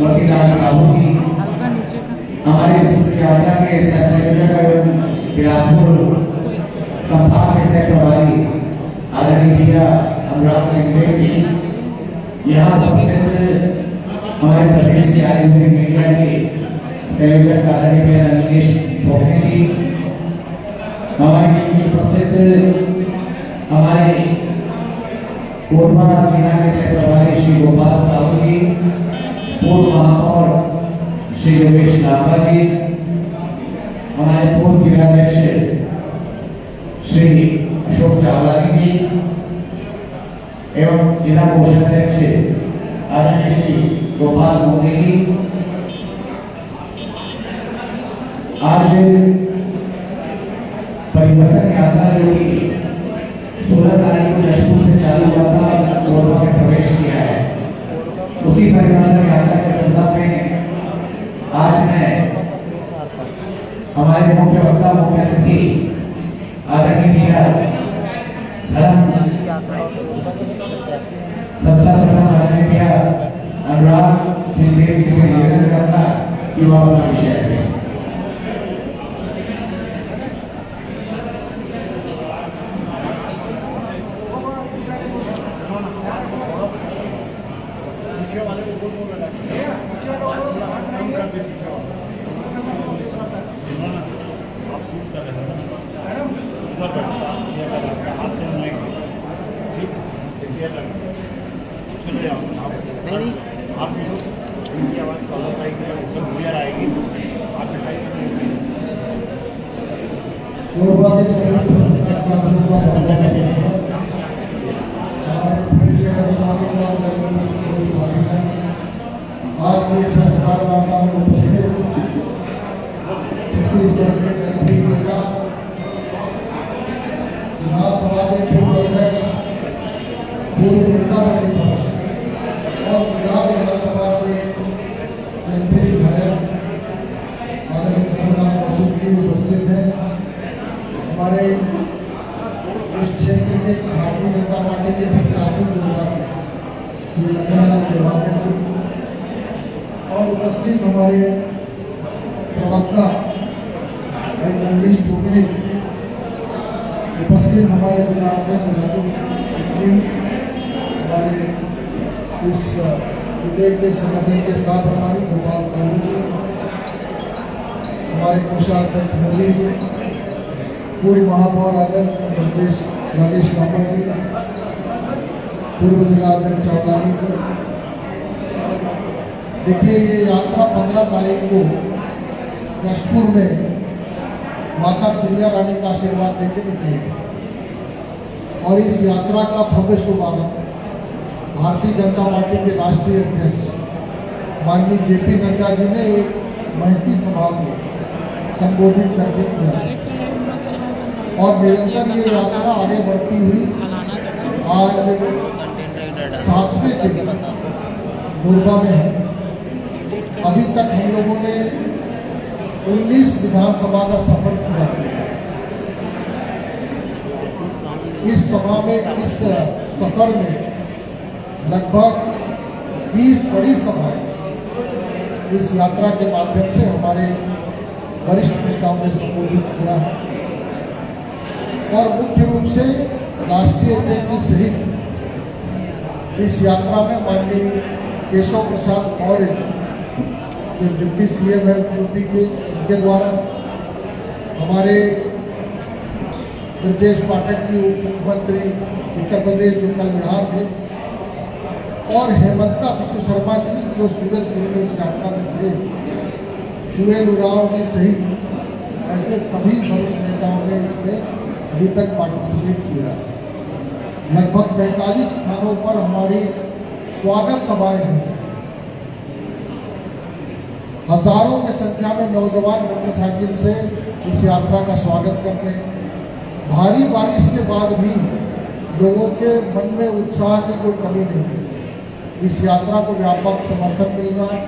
वकीलान साहू जी हमारे इस यात्रा के बिलासपुर संभाग के सेक्टर प्रभारी आदरणीय भैया अनुराग सिंह देव जी, यहाँ उपस्थित हमारे प्रदेश के आए हुए मीडिया के संयोजक आदरणीय भैया नीलेश भोगने जी, हमारे बीच उपस्थित हमारे कोरबा जिला के सेक्टर प्रभारी श्री गोपाल साहू जी, पूर्व महापौर श्री योगेश लाभा जी, हमारे पूर्व जिलाध्यक्ष श्री अशोक चावलानी जी एवं जिला कोषाध्यक्ष आदरणीय श्री गोपाल मोदी जी। आज परिवर्तन यात्रा जो कि 16 तारीख को जशपुर से चालू हुआ था, कोरबा में प्रवेश किया है, उसी परिवर्तन यात्रा के संदर्भ में आज मैं हमारे मुख्य वक्ता मुख्य अतिथि आदरणीय धर्म सबसे प्रथम आदरणीय अनुराग सिंह देव जी से निवेदन करता कि वह अपना विषय है। आज के इस वार्ता में उपस्थित छत्तीसगढ़ के जनप्रिय नेता विधानसभा के पूर्व अध्यक्ष पूर्व नेता प्रतिपक्ष और गुजरात विधानसभा के जनप्रिय विधायक आदरणीय करुणाल अशोक जी उपस्थित हैं। हमारे इस क्षेत्र के भारतीय जनता पार्टी के प्रत्याशी श्री लखनलाल देवानिया जी और उपस्थित हमारे प्रवक्ता भाई नीलेश भोगने, उपस्थित हमारे जिला अध्यक्ष राजू सिंह जी, हमारे इस विधेयक के संगठन के साथ प्रभारी गोपाल साहू जी, हमारे कोषाध्यक्ष मोदी जी, पूर्व महापौर राजेश लाभा जी, पूर्व जिलाध्यक्ष चावलानी जी। देखिए, ये यात्रा 15 तारीख को जशपुर में माता दुर्गा रानी का आशीर्वाद देके निकली और इस यात्रा का भव्य शुभारंभ भारतीय जनता पार्टी के राष्ट्रीय अध्यक्ष माननीय जेपी नड्डा जी ने एक महती सभा को संबोधित करके किया और निरंतर ये यात्रा आगे बढ़ती हुई आज 7वें दिन कोरबा में है। अभी तक हम लोगों ने 19 विधानसभा का सफर किया। इस सफर में लगभग 20 बड़ी सभाएं इस यात्रा के माध्यम से हमारे वरिष्ठ नेताओं ने संबोधित किया है और मुख्य रूप से राष्ट्रीय अध्यक्ष सहित इस यात्रा में माननीय केशव प्रसाद मौर्य जो डिप्टी सीएम है यूपी के, उनके द्वारा हमारे ब्रजेश पाठक जी मुख्यमंत्री उत्तर प्रदेश जो कल बिहार थे और हेमंता विश्व शर्मा जी जो सूरजपुर में इस यात्रा में थे, सुहेल उरांव जी सहित ऐसे सभी वरिष्ठ नेताओं ने इसमें अभी तक पार्टिसिपेट किया। लगभग 45 स्थानों पर हमारी स्वागत सभाएं हैं। हजारों की संख्या में नौजवान मोटरसाइकिल से इस यात्रा का स्वागत करते हैं। भारी बारिश के बाद भी लोगों के मन में उत्साह की कोई कमी नहीं है। इस यात्रा को व्यापक समर्थन मिल रहा है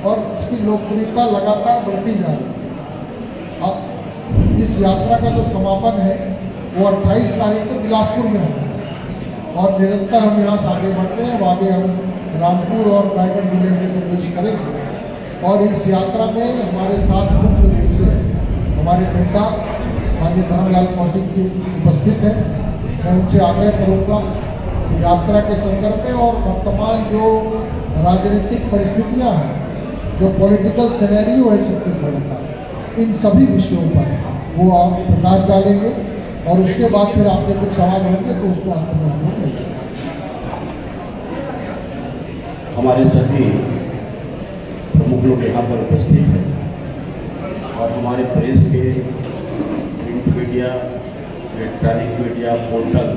और इसकी लोकप्रियता लगातार बढ़ती जा रही है। अब इस यात्रा का जो समापन है वो 28 तारीख को बिलासपुर में होगा और निरंतर हम यहाँ से आगे बढ़ते हैं। अब आगे हम रामपुर और रायगढ़ जिले में प्रवेश करेंगे। और इस यात्रा में हमारे साथ मुख्य रूप से हमारे नेता माननीय धर्मलाल कौशिक जी उपस्थित हैं। मैं उनसे आग्रह करूंगा कि यात्रा के संदर्भ में और वर्तमान जो राजनीतिक परिस्थितियां हैं, जो पॉलिटिकल सिनेरियो है छत्तीसगढ़ का, इन सभी विषयों पर वो आप प्रकाश डालेंगे और उसके बाद फिर आपके कुछ सवाल होंगे तो उसको अंत में हम लोग लेंगे। हमारे सभी प्रमुख लोग यहाँ पर उपस्थित हैं और हमारे प्रेस के print media, electronic media, portal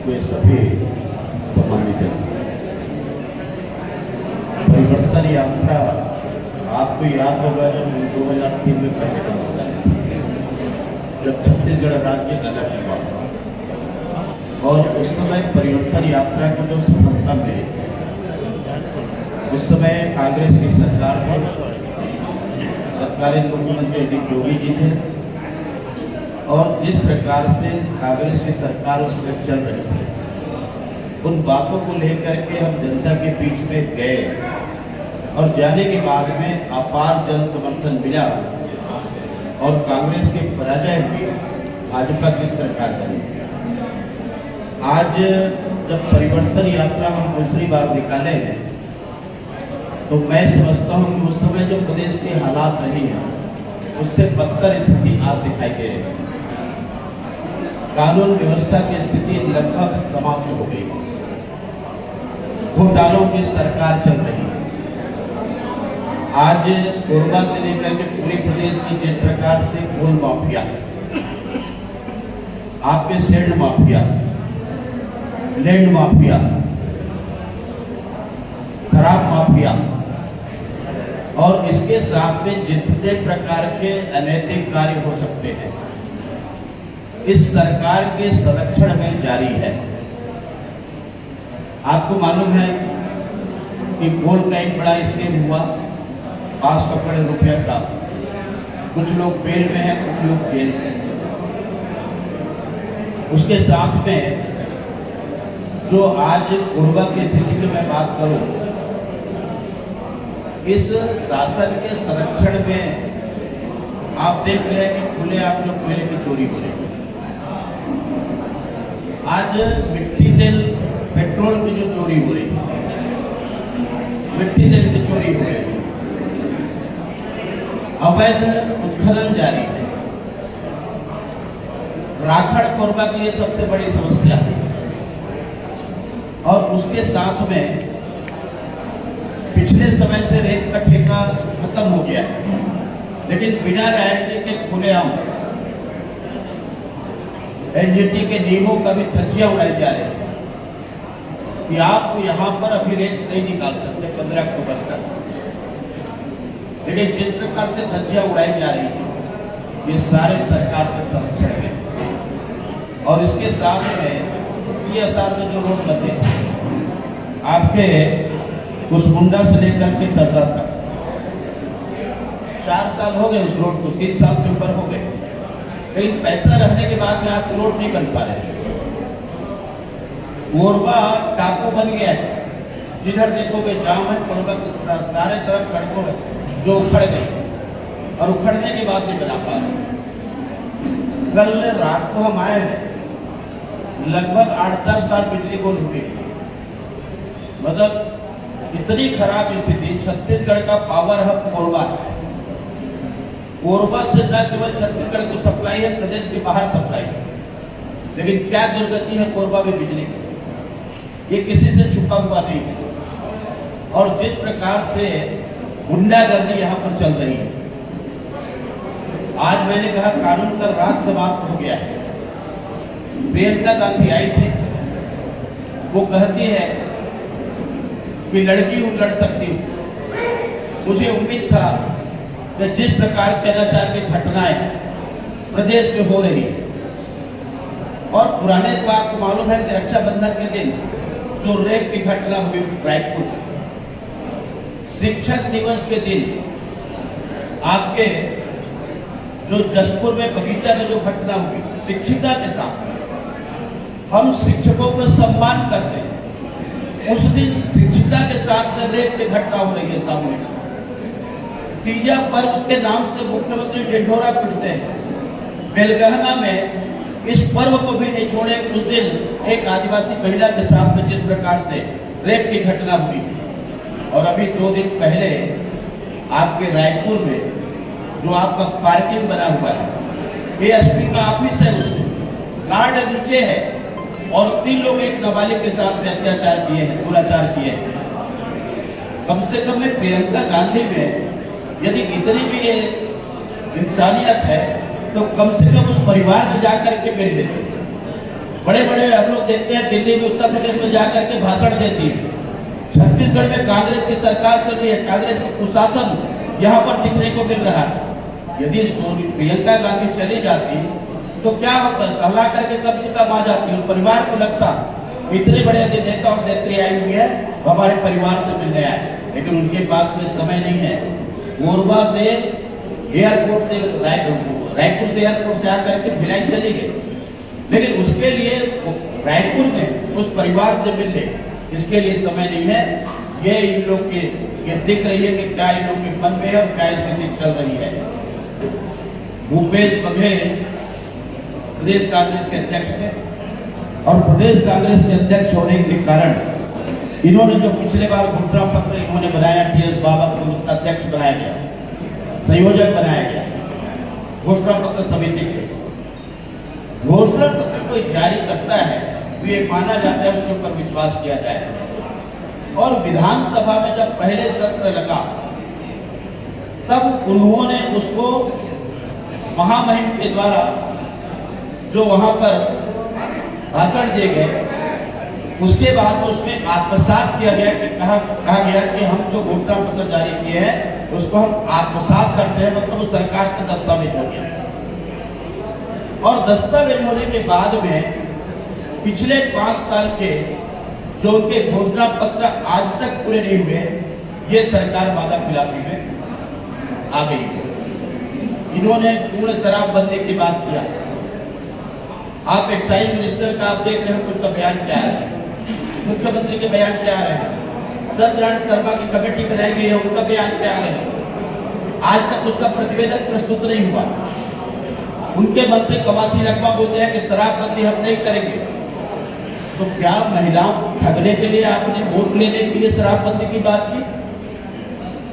के सभी सम्मानित हैं। परिवर्तन यात्रा आपको याद होगा जब 2003 में पहले का होता है, जब छत्तीसगढ़ राज्य अलग हुआ और उस समय परिवर्तन यात्रा की जो सफलता मिली, उस समय कांग्रेस की सरकार थी, तत्कालीन मुख्यमंत्री डी योगी जी थे और जिस प्रकार से कांग्रेस की सरकार उसमें चल रही थी, उन बातों को लेकर के हम जनता के बीच में गए और जाने के बाद में अपार जन समर्थन मिला और कांग्रेस की पराजय हुई, भाजपा की सरकार बनी। आज जब परिवर्तन यात्रा हम दूसरी बार निकाले हैं तो मैं समझता हूं कि उस समय जो प्रदेश के हालात रही हैं उससे बदतर स्थिति आज दिखाई दे रही है। कानून व्यवस्था की स्थिति लगभग समाप्त हो गई, घोटालों की सरकार चल रही है। आज कोरबा से लेकर के पूरे प्रदेश की जिस प्रकार से गोल माफिया, आपके शेड माफिया, लैंड माफिया, खराब माफिया और इसके साथ में जितने प्रकार के अनैतिक कार्य हो सकते हैं, इस सरकार के संरक्षण में जारी है। आपको मालूम है कि गोल्ड का एक बड़ा स्कीम हुआ, 500 करोड़ रुपया का। कुछ लोग बेल में हैं, कुछ लोग जेल में हैं। उसके साथ में जो आज कोरबा की स्थिति की मैं बात करूं, इस शासन के संरक्षण में आप देख रहे हैं कि खुले आप जो कोयले की चोरी हो रही है। आज मिट्टी तेल, पेट्रोल की जो चोरी हो रही है, मिट्टी तेल की चोरी हो रही है, अवैध उत्खनन जारी है। राखड़ कोरबा की ये सबसे बड़ी समस्या है और उसके साथ में पिछले समय से रेत का ठेका खत्म हो गया है, लेकिन बिना रॉयल्टी के खुलेआम एनजीटी के नियमों का भी धज्जियां उड़ाई जा रही है कि आप यहाँ पर अभी रेत नहीं निकाल सकते 15 अक्टूबर तक। लेकिन जिस प्रकार से धज्जियां उड़ाई जा रही है, ये सारे सरकार के संरक्षण में। और इसके साथ में CSR में जो रोड बने आपके कुसमुंडा से लेकर के दर्रा तक, 4 साल हो गए उस रोड को, 3 साल से ऊपर हो गए, लेकिन पैसा रहने के बाद में आप रोड नहीं बन पा रहे। कोरबा टापू बन गया है, जिधर देखोगे जाम है। कोरबा के सारे तरफ सड़कों में जो उखड़ गई और उखड़ने के बाद नहीं बना पा रहे। कल रात को हम आए हैं, लगभग 8-10 बार बिजली गुल हुई। मतलब इतनी खराब स्थिति। छत्तीसगढ़ का पावर हब कोरबा है। कोरबा से न केवल छत्तीसगढ़ को सप्लाई है, प्रदेश के बाहर सप्लाई है। लेकिन क्या दुर्गति है कोरबा में बिजली की, ये किसी से छुपा हुआ नहीं है। और जिस प्रकार से गुंडागर्दी यहाँ पर चल रही है, आज मैंने कहा कानून का राज समाप्त हो गया है। प्रियंका गांधी आई थी, वो कहती है कि लड़की हूं, लड़ सकती हूं। मुझे उम्मीद था कि जिस प्रकार के अनाचार की घटनाएं प्रदेश में हो रही है, और पुराने को आपको मालूम है कि रक्षाबंधन के दिन जो रेप की घटना हुई रायपुर, शिक्षक दिवस के दिन आपके जो जसपुर में बगीचा में जो घटना हुई शिक्षिका के साथ, हम शिक्षकों को सम्मान करते हैं, उस दिन शिक्षिका के साथ रेप की घटना हो रही है सामने। तीजा पर्व के नाम से मुख्यमंत्री ढिंढोरा पीटते हैं। बेलगहना में इस पर्व को भी नहीं छोड़े। उस दिन एक आदिवासी महिला के साथ में जिस प्रकार से रेप की घटना हुई, और अभी 2 दिन पहले आपके रायपुर में जो आपका पार्किंग बना हुआ है, एएसपी का ऑफिस है, उसमें गार्ड नीचे है और 3 लोग एक नाबालिग के साथ में अत्याचार किए हैं, दुराचार किए हैं। कम से कम में प्रियंका गांधी में यदि इतनी भी इंसानियत है तो कम से कम उस परिवार में जाकर के मिल लेते। बड़े बड़े हम लोग देखते हैं दिल्ली में, उत्तर प्रदेश में जाकर के भाषण देती है। छत्तीसगढ़ में कांग्रेस की सरकार चल रही है, कांग्रेस का कुशासन यहाँ पर दिखने को मिल रहा है। यदि प्रियंका गांधी चली जाती तो क्या होता, हल्ला करके कम से कम आ जाती। उस परिवार को लगता इतने बड़े नेता और नेत्री आई हुई है, हमारे परिवार से मिलने आए, लेकिन उनके पास में समय नहीं है। मोरबा से एयरपोर्ट से रायपुर से एयरपोर्ट से आकर के भिलाई चली गई, लेकिन उसके लिए रायपुर में उस परिवार से मिलने इसके लिए समय नहीं है। ये इन लोग के ये दिख रही है कि क्या इन लोग के मन में है और क्या स्थिति चल रही है। भूपेश बघेल प्रदेश कांग्रेस के अध्यक्ष थे, और प्रदेश कांग्रेस के अध्यक्ष होने के कारण इन्होंने जो पिछले बार घोषणा पत्र इन्होंने बनाया, टीएस बाबा को उसका अध्यक्ष बनाया गया, संयोजक बनाया गया घोषणा पत्र समिति के। घोषणा पत्र कोई जारी करता है तो ये माना जाता है उसके ऊपर विश्वास किया जाए। और विधानसभा में जब पहले सत्र लगा तब उन्होंने उसको महामहिम के द्वारा जो वहां पर भाषण दिए गए, उसके बाद उसमें आत्मसात किया गया कि कहा गया कि हम जो घोषणा पत्र जारी किए हैं उसको हम आत्मसात करते हैं, मतलब उस सरकार का दस्तावेज हो गया। और दस्तावेज होने के बाद में पिछले 5 साल के जो उनके घोषणा पत्र आज तक पूरे नहीं हुए, ये सरकार वादा खिलाफी में आ गई है। इन्होंने पूर्ण शराबबंदी की बात किया। आप एक्साइज मिनिस्टर का आप देख रहे हो, उनका बयान क्या है, मुख्यमंत्री के बयान क्या आ रहे हैं, सत्यनारायण शर्मा की कमेटी बनाई गई है, उनका बयान क्या आ रहे हैं। आज तक उसका प्रतिवेदन प्रस्तुत नहीं हुआ। उनके मंत्री कवासी नकवा बोलते हैं कि शराबबंदी हम नहीं करेंगे। तो क्या महिलाओं को ठगने के लिए आपने वोट लेने के लिए शराबबंदी की बात की?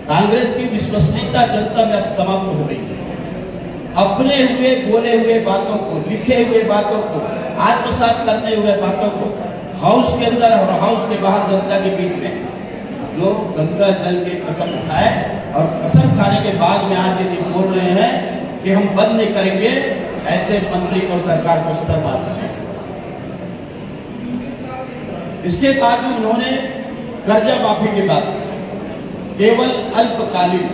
कांग्रेस की विश्वसनीयता जनता में अब समाप्त हो गई है। अपने हुए बोले हुए बातों को, लिखे हुए बातों को, आत्मसात करने हुए बातों को हाउस के अंदर और हाउस के बाहर जनता के बीच में जो गंगा जल के कसम खाए और कसम खाने के बाद में आज यदि बोल रहे हैं कि हम बंद नहीं करेंगे, ऐसे मंत्री और सरकार को शर्म आना चाहिए। इसके बाद में उन्होंने कर्जा माफी की बात, केवल अल्पकालीन,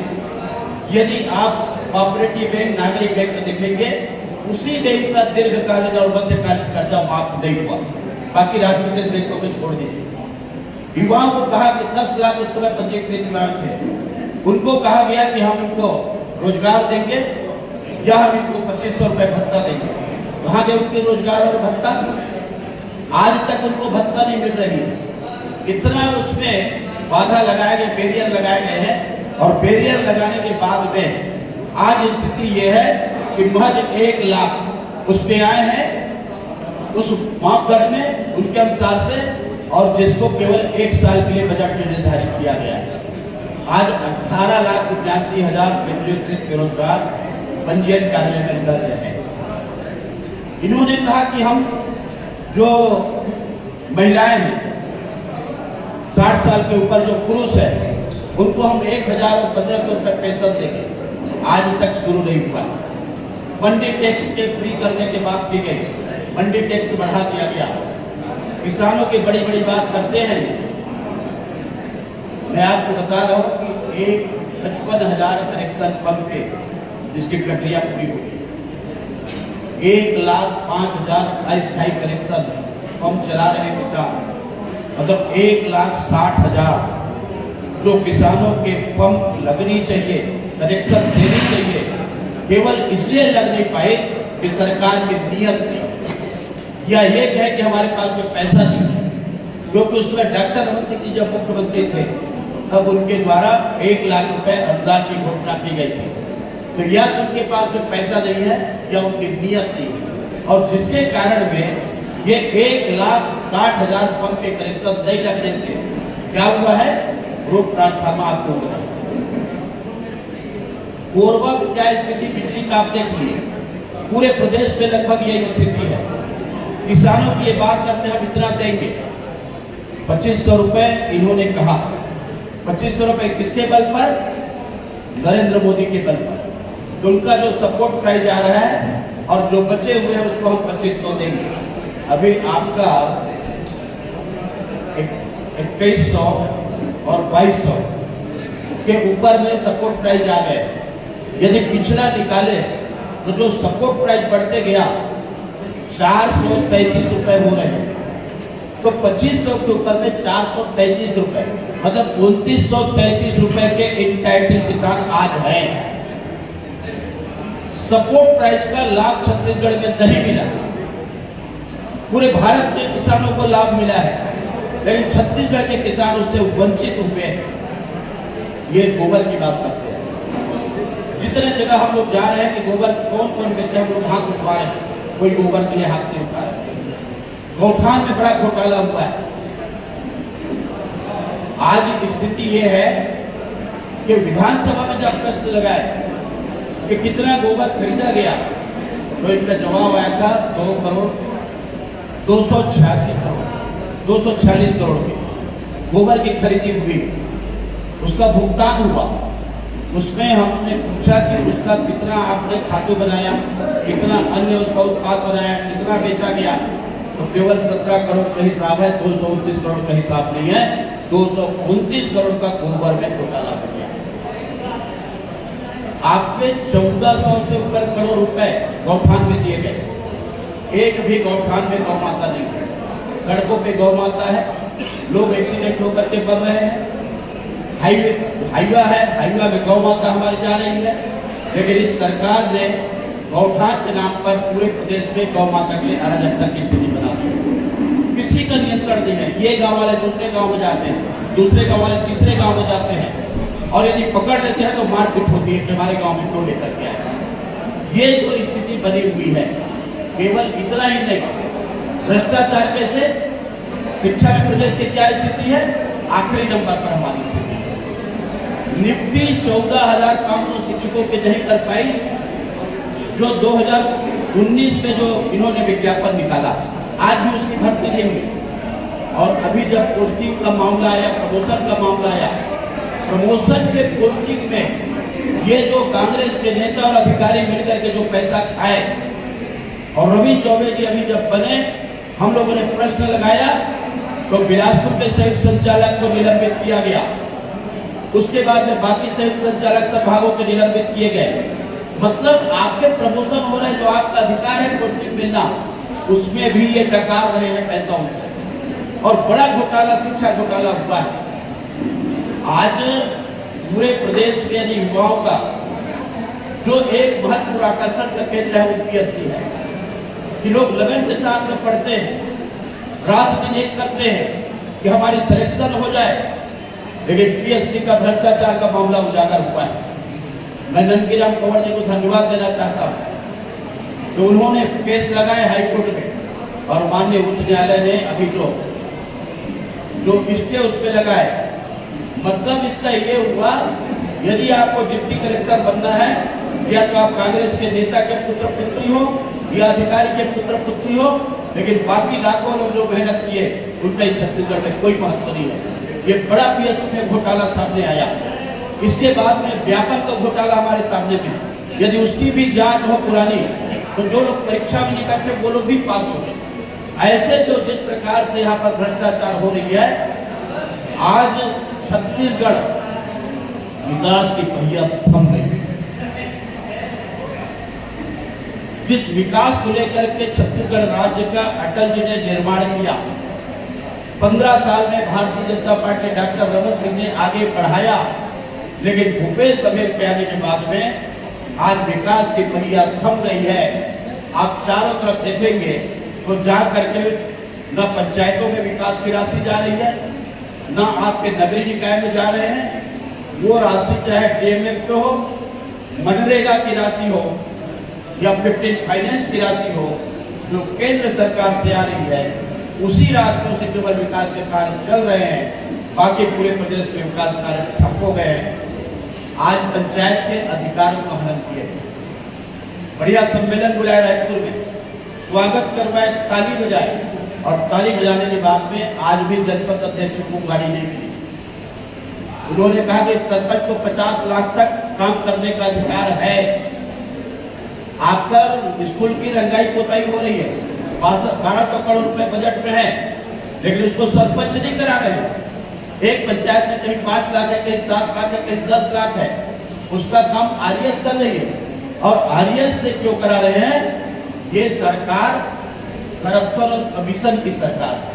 यदि आप कोऑपरेटिव बैंक, नागरिक बैंक में देखेंगे उसी बैंक का दीर्घकालीन और मध्यकालीन कर्जा माफ नहीं हुआ, बाकी राजनीतिक बैंकों को छोड़ दीजिए। युवाओं को कहा कि 10 लाख उस समय पंजीकृत युवा थे, उनको कहा गया कि हम इनको रोजगार देंगे या हम इनको 2500 रुपए भत्ता देंगे। वहां गए उनके रोजगार और भत्ता, आज तक उनको भत्ता नहीं मिल रही है। इतना उसमें बाधा लगाए गए, बैरियर लगाए गए हैं, और बैरियर लगाने के बाद में आज स्थिति यह है कि महज 1 लाख उसमें आए हैं उस मापदंड में उनके अनुसार से, और जिसको केवल 1 साल के लिए बजट में निर्धारित किया गया है। आज 18,82,000 पंजीकृत बेरोजगार पंजीयन कार्यालय में लग रहे हैं। इन्होंने कहा कि हम जो महिलाएं हैं 60 साल के ऊपर, जो पुरुष है, उनको हम 1,000 और 1,500 रुपए पेंशन देंगे। आज तक शुरू नहीं हुआ। मंडी टैक्स के फ्री करने के बाद की गई, मंडी टैक्स बढ़ा दिया गया। किसानों की बड़ी बड़ी बात करते हैं। मैं आपको बता रहा हूं कि 55,000 कनेक्शन पंप के जिसकी प्रक्रिया पूरी हो गई, 1,05,000 अस्थायी कनेक्शन पंप चला रहे किसान, मतलब 1,60,000 जो किसानों के पंप लगनी चाहिए, कनेक्शन देनी चाहिए, केवल इसलिए लग नहीं पाए कि सरकार की नियत नहीं, या ये है कि हमारे पास में पैसा नहीं है। क्योंकि उसमें डॉक्टर रमन सिंह जी जब मुख्यमंत्री थे तब उनके द्वारा 1 लाख रुपए अनुदान की घोषणा की गई थी। तो या तो उनके पास में पैसा नहीं है या उनकी नीयत नहीं है, और जिसके कारण में ये 1,60,000 पंप के कनेक्शन नहीं लगने से क्या हुआ है, रोड ट्रांसफार्मर आपको हुआ। कोरबा में क्या स्थिति बिजली का आप देखिए, पूरे प्रदेश में लगभग यही स्थिति है। किसानों की ये बात करते हैं हम इतना देंगे, 2500 रुपए इन्होंने कहा। 2500 रुपए किसके बल पर? नरेंद्र मोदी के बल पर। तो उनका जो सपोर्ट प्राइस आ रहा है और जो बचे हुए हैं उसको हम 2500 देंगे। अभी आपका 2100 और 2200 के ऊपर में सपोर्ट प्राइस आ गए। यदि पिछला निकाले तो जो सपोर्ट प्राइस बढ़ते गया 433 रुपए हो रहे हैं, तो 2500 के ऊपर में 433 रुपए, मतलब 2933 रुपए के इंटाइटल किसान आज हैं। सपोर्ट प्राइस का लाभ छत्तीसगढ़ में नहीं मिला, पूरे भारत में किसानों को लाभ मिला है, लेकिन छत्तीसगढ़ के किसान उससे वंचित हुए हैं। ये गोबर की बात करते हैं। जितने जगह हम लोग जा रहे हैं कि गोबर कौन कौन बेचे, हम लोग हाथ उठवा रहे हैं, कोई गोबर के लिए हाथ नहीं उठा रहे। गौठान में बड़ा घोटाला हुआ है। आज स्थिति यह है कि विधानसभा में जब प्रश्न लगाए कि कितना गोबर खरीदा गया, तो इनका जवाब आया था 246 करोड़ की गोबर की खरीदी हुई, उसका भुगतान हुआ। उसमें हमने पूछा कि उसका कितना आपने खातू बनाया, कितना अन्य उसका उत्पाद बनाया, कितना बेचा गया, तो केवल 17 करोड़ का हिसाब है, 229 करोड़ का हिसाब नहीं है। 229 करोड़ का गोबर में घोटाला हो गया। आपके 1400 से ऊपर करोड़ रुपए गौठान में दिए गए। एक भी गौठान में गौ माता नहीं है। सड़कों पे गौ माता है, लोग एक्सीडेंट होकर के मर रहे हैं। हाईवा है, हाईवा में गौ माता हमारी जा रही है, लेकिन इस सरकार ने गौठान के नाम पर पूरे प्रदेश में गौ माता के लिए अराजकता की स्थिति बना दी। किसी का नियंत्रण नहीं है। ये गांव वाले दूसरे गांव में जाते हैं, दूसरे गांव वाले तीसरे गांव में जाते हैं, और यदि पकड़ लेते हैं तो मारपीट होती है कि हमारे गांव में क्यों लेकर के आए। ये जो स्थिति बनी हुई है, केवल इतना ही नहीं, भ्रष्टाचार कैसे, शिक्षा में प्रदेश की क्या स्थिति है, आखिरी नंबर पर हमारी स्थिति है। नियुक्ति 14,500 शिक्षकों के नहीं कर पाई, जो 2019 में जो इन्होंने विज्ञापन निकाला, आज भी उसकी भर्ती नहीं हुई। और अभी जब पोस्टिंग का मामला आया, प्रमोशन का मामला आया, प्रमोशन के पोस्टिंग में ये जो कांग्रेस के नेता और अधिकारी मिलकर के जो पैसा खाए, और रवि चौबे जी अभी जब बने, हम लोगों ने प्रश्न लगाया तो बिलासपुर के संयुक्त संचालक को निलंबित किया गया। उसके बाद में बाकी संयुक्त संचालक संभागों के निलंबित किए गए। मतलब आपके प्रमोशन हो रहे हैं, जो आपका अधिकार है पोस्टिंग मिलना, उसमें भी ये डकार रहे हैं पैसा उनसे, और बड़ा घोटाला, शिक्षा घोटाला हुआ है। आज पूरे प्रदेश में यदि युवाओं का जो एक महत्वपूर्ण आकर्षण का केंद्र है वो पीएससी है, कि लोग लगन के साथ में पढ़ते हैं, रात दिन एक करते हैं कि हमारी सिलेक्शन हो जाए, लेकिन पीएससी का भ्रष्टाचार का मामला उजागर हुआ है। मैं नंदकीराम कंवर जी को धन्यवाद देना चाहता हूँ तो उन्होंने केस लगाए हाईकोर्ट में, और माननीय उच्च न्यायालय ने अभी जो स्टे उस पर लगाए। मतलब इसका ये हुआ, यदि आपको डिप्टी कलेक्टर बनना है, या तो आप कांग्रेस के नेता के पुत्र पुत्री हो या अधिकारी के पुत्र पुत्री हो, लेकिन बाकी लाखों लोग जो मेहनत किए उनका इस छत्तीसगढ़ में कोई महत्व नहीं है। ये बड़ा पीएससी में घोटाला सामने आया। इसके बाद में व्यापक का घोटाला हमारे सामने में, यदि उसकी भी जांच हो पुरानी, तो जो लोग परीक्षा में नहीं करते वो लोग भी पास हो गए। ऐसे जो जिस प्रकार से यहाँ पर भ्रष्टाचार हो रही है, आज छत्तीसगढ़ विकास की पहिया थम गई। जिस विकास को लेकर के छत्तीसगढ़ राज्य का अटल जी ने निर्माण किया, 15 साल में भारतीय जनता पार्टी डॉक्टर रमन सिंह ने आगे बढ़ाया, लेकिन भूपेश बघेल के आने के बाद में आज विकास की पहिया थम गई है। आप चारों तरफ देखेंगे तो जा करके न पंचायतों में विकास की राशि जा रही है, न आपके नगरीय निकाय में जा रहे हैं। वो राशि चाहे डीएमएफ पे हो, मनरेगा की राशि हो या 15 फाइनेंस की राशि हो, जो केंद्र सरकार से आ रही है, उसी रास्तों से केवल विकास के कार्य चल रहे हैं। बाकी पूरे प्रदेश में विकास कार्य ठप हो गए हैं। आज पंचायत के अधिकारों का हनन किए, बढ़िया सम्मेलन बुलाया रायपुर में, स्वागत करवाए, ताली बजाए, और ताली बजाने के बाद में आज भी जनपद अध्यक्ष को गाड़ी नहीं मिली। उन्होंने कहा कि सरपंच को 50 लाख तक काम करने का अधिकार है। आकर स्कूल की रंगाई पोताई हो रही है, 1200 करोड़ रुपए बजट में है, लेकिन उसको सरपंच नहीं करा रहे। एक पंचायत में कहीं 5 लाख है, कहीं 7 लाख है, कहीं 10 लाख है, उसका काम आरएस कर रही है। और आरएस से क्यों करा रहे हैं? ये सरकार करप्शन और कमीशन की सरकार है।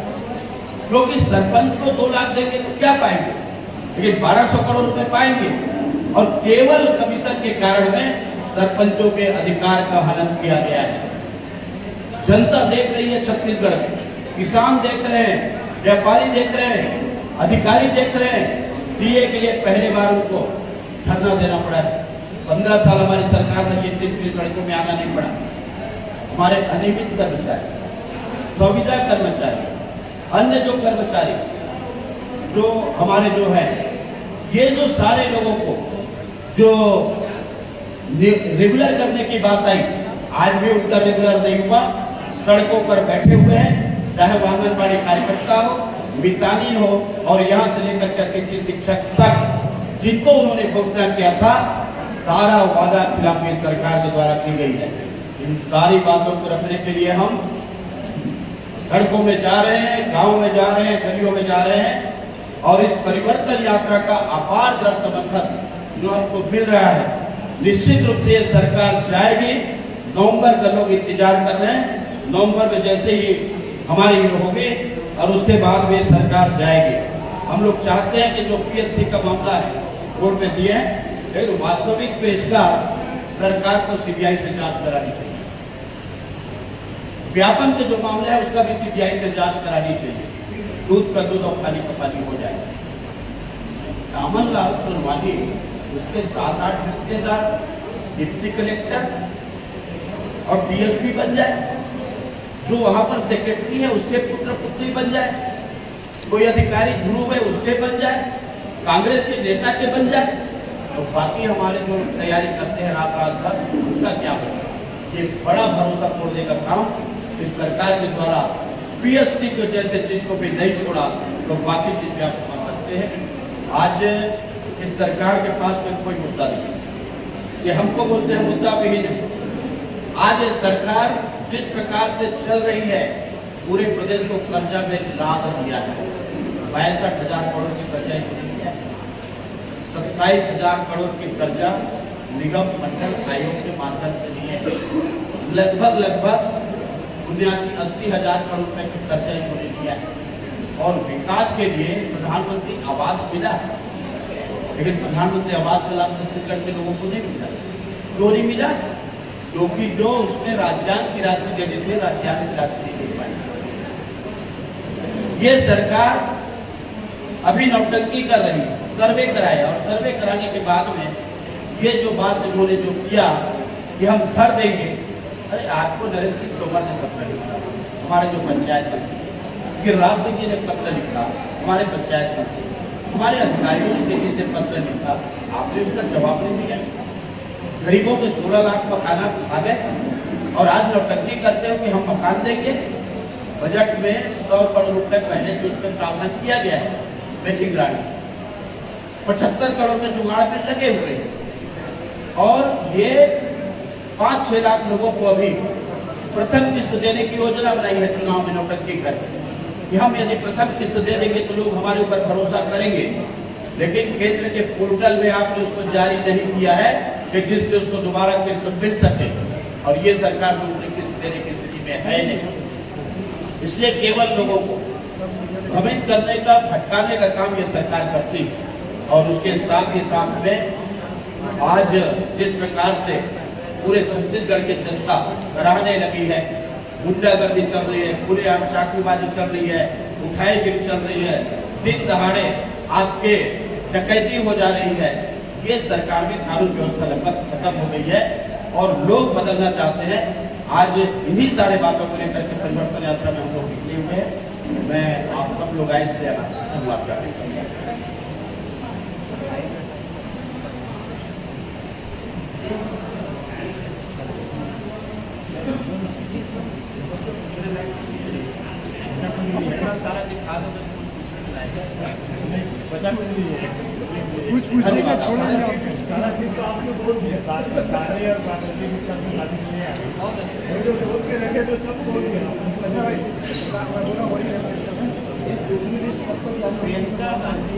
क्योंकि सरपंच को 2 लाख देंगे तो क्या पाएंगे, लेकिन 1200 करोड़ रुपए पाएंगे। और केवल कमीशन के कारण में सरपंचों के अधिकार का हनन किया गया है। जनता देख रही है, छत्तीसगढ़ में किसान देख रहे हैं, व्यापारी देख रहे हैं, अधिकारी देख रहे हैं। डीए के लिए पहली बार उनको धरना देना पड़ा है। 15 साल हमारी सरकार ने ये 3 सड़कों में आना नहीं पड़ा। हमारे अनियमित कर्मचारी, संविदा कर्मचारी, अन्य जो कर्मचारी जो हमारे जो है, ये जो सारे लोगों को जो रेगुलर करने की बात आई, आज भी उनका रेगुलर नहीं हुआ। सड़कों पर बैठे हुए हैं, चाहे वो आंगनबाड़ी कार्यकर्ता हो, मितानी हो, और यहाँ से लेकर करके किसी शिक्षक तक, जिनको उन्होंने घोषणा किया था, सारा वादा खिलाफी सरकार के द्वारा की गई है। इन सारी बातों को रखने के लिए हम सड़कों में जा रहे हैं, गांव में जा रहे हैं, गलियों में जा रहे हैं, और इस परिवर्तन यात्रा का अपार जन समर्थन जो हमको मिल रहा है, निश्चित रूप से ये सरकार जाएगी। नवंबर का लोग इंतजार कर रहे हैं। नवंबर में जैसे ही हमारी होगी और उसके बाद में सरकार जाएगी। हम लोग चाहते हैं कि जो पीएससी का मामला है कोर्ट में दिए हैं, लेकिन वास्तविक में इसका सरकार को सीबीआई से जांच करानी चाहिए। व्यापम के जो मामला है उसका भी सीबीआई से जांच करानी चाहिए। दूध का दूध और पानी का पानी हो जाए। कामन लाल सोनवानी, उसके 7-8 रिश्तेदार डिप्टी कलेक्टर और डीएसपी बन जाए, जो वहां पर सेक्रेटरी है उसके पुत्र पुत्री बन जाए, कोई अधिकारी ध्रुव है उसके बन जाए, कांग्रेस के नेता के बन जाए, तो बाकी हमारे जो तैयारी करते हैं रात भर, उनका क्या होगा? ये बड़ा भरोसा तोड़ने का काम इस सरकार के द्वारा पीएससी को जैसे चीज को भी नहीं छोड़ा, तो बाकी चीज भी आप समझ सकते हैं। आज इस सरकार के पास में कोई मुद्दा नहीं है। ये हमको बोलते हैं मुद्दा भी नहीं। आज ये सरकार जिस प्रकार से चल रही है, पूरे प्रदेश को कर्जा में लाद दिया है। 62,000 करोड़ की कर्जा है, 27,000 करोड़ की कर्जा निगम मंडल आयोग के माध्यम से दी है। लगभग 79-80,000 करोड़ रुपए की कर्जा इन्होंने दिया है। और विकास के लिए प्रधानमंत्री आवास मिला है, लेकिन प्रधानमंत्री आवास का लाभ छत्तीसगढ़ के लोगों को नहीं मिला। क्यों नहीं मिला? क्योंकि जो उसमें राज्यांश की राशि देते थे, राज्यांश की राशि नहीं दे पाए। ये सरकार अभी नौटंकी कर रही है, सर्वे कराया, और सर्वे कराने के बाद में ये जो बात इन्होंने जो किया कि हम घर देंगे। अरे आपको नरेंद्र सिंह तोमर ने पत्र लिखा, हमारे जो पंचायत मंत्री गिरिराज सिंह जी ने पत्र लिखा, हमारे पंचायत मंत्री, हमारे अधिकारियों ने तेजी से पत्र लिखा, आपने उसका जवाब नहीं दिया। गरीबों के 16 लाख मकान आ गए, और आज नौटंकी करते हो कि हम मकान देंगे। बजट में 100 करोड़ रुपए पहले से उसमें प्रावधान किया गया है। मैचिंग ग्रांट 75 करोड़ में जुगाड़ में लगे हुए हैं, और ये 5-6 लाख लोगों को अभी प्रथम किस्त देने की योजना बनाई है चुनाव में नौटंकी करके, कि हम यदि प्रथम किस्त दे देंगे तो लोग हमारे ऊपर भरोसा करेंगे। लेकिन केंद्र के पोर्टल में आपने उसको जारी नहीं किया है कि जिससे उसको दोबारा किस्त मिल सके, और ये सरकार दूसरी किस्त देने की स्थिति में है नहीं। इसलिए केवल लोगों को भ्रमित करने का, भटकाने का काम ये सरकार करती है। और उसके साथ ही साथ में आज जिस प्रकार से पूरे छत्तीसगढ़ की जनता कराहने लगी है गुंडागर्दी चल रही है, खुलेआम चाकूबाजी चल रही है, उठाईगिरी चल रही है, दिन दहाड़े आपके डकैती हो जा रही है। ये सरकार में कानून व्यवस्था लगभग खत्म हो गई है और लोग बदलना चाहते हैं। आज इन्हीं सारे बातों को लेकर के परिवर्तन यात्रा में हम लोग निकले हुए हैं। मैं आप सब लोग आए इसलिए धन्यवाद करता हूँ। सारा दिखा दो कुछ पूछने का छोड़ा नहीं। सारा चीज तो आपने बोल दिया, कार्य और पार्टी के साथ शादी नहीं आ गई, जो बोल के रखे तो सब बोल दिया। अच्छा भाई प्रियंका गांधी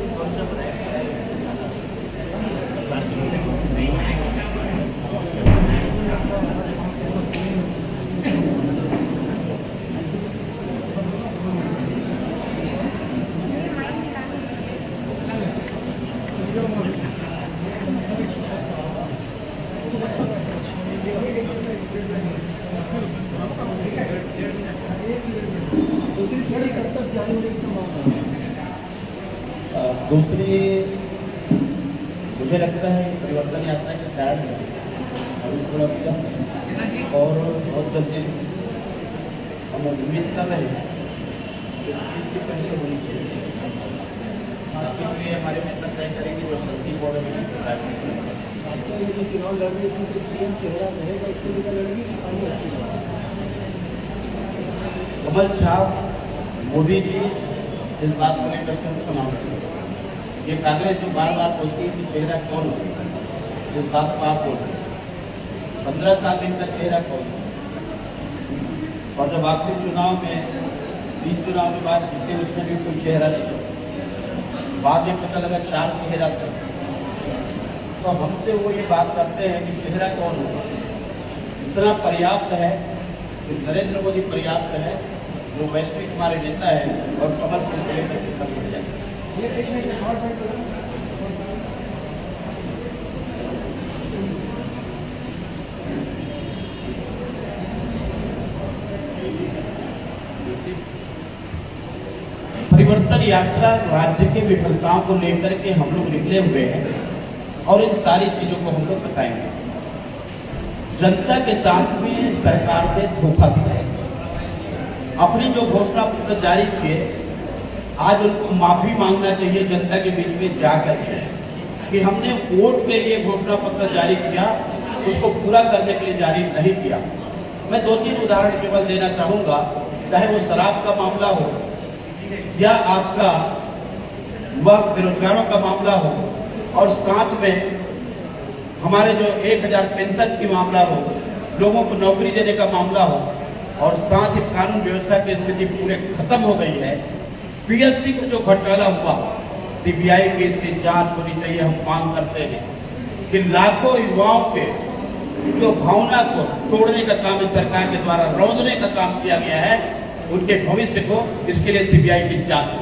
दूसरी मुझे लगता है परिवर्तन यात्रा के कारण अभी थोड़ा और बहुत जल्दी हम उम्मीद कर रहे हैं कि इसकी पहले होनी चाहिए। हमारे मित्र तय करेंगे जो सस्ती बॉर्डर में चुनाव लड़ रही थी, सीएम चेहरा रहेगा, इसके लिए लड़ेगी। कमल छाप मोदी जी इस बात को लेकर के हम समाप्त। ये कांग्रेस जो बार बार पूछती है कि चेहरा कौन है, इस बात को आप बोलते 15 साल में इनका चेहरा कौन है। और जब आखिरी चुनाव में 3 चुनाव के बाद जीते उसमें भी कोई चेहरा नहीं था, बाद में पता लगा 4 चेहरा था। तो हमसे वो ये बात करते हैं कि चेहरा कौन होगा। इतना पर्याप्त है कि नरेंद्र मोदी पर्याप्त है, जो वैश्विक हमारे नेता है और कमल को लेकर के सब बढ़ जाए। परिवर्तन यात्रा राज्य के विफलताओं को लेकर के हम लोग निकले हुए हैं और इन सारी चीजों को हम लोग बताएंगे। जनता के साथ में सरकार ने धोखा दिया है। अपनी जो घोषणा पत्र जारी किए, आज उनको माफी मांगना चाहिए जनता के बीच में जाकर के कि हमने वोट के लिए घोषणा पत्र जारी किया, उसको पूरा करने के लिए जारी नहीं किया। मैं 2-3 उदाहरण केवल देना चाहूंगा, चाहे वो शराब का मामला हो या आपका युवा बेरोजगारों का मामला हो और साथ में हमारे जो 1000 पेंशन की मामला हो, लोगों को नौकरी देने का मामला हो और साथ ही कानून व्यवस्था की स्थिति पूरे खत्म हो गई है। पीएससी का जो घोटाला हुआ, सीबीआई केस की जांच होनी चाहिए। हम मांग करते हैं कि लाखों युवाओं के जो भावना को तोड़ने का काम इस सरकार के द्वारा रौंदने का काम किया गया है, उनके भविष्य को इसके लिए सीबीआई की जांच हो।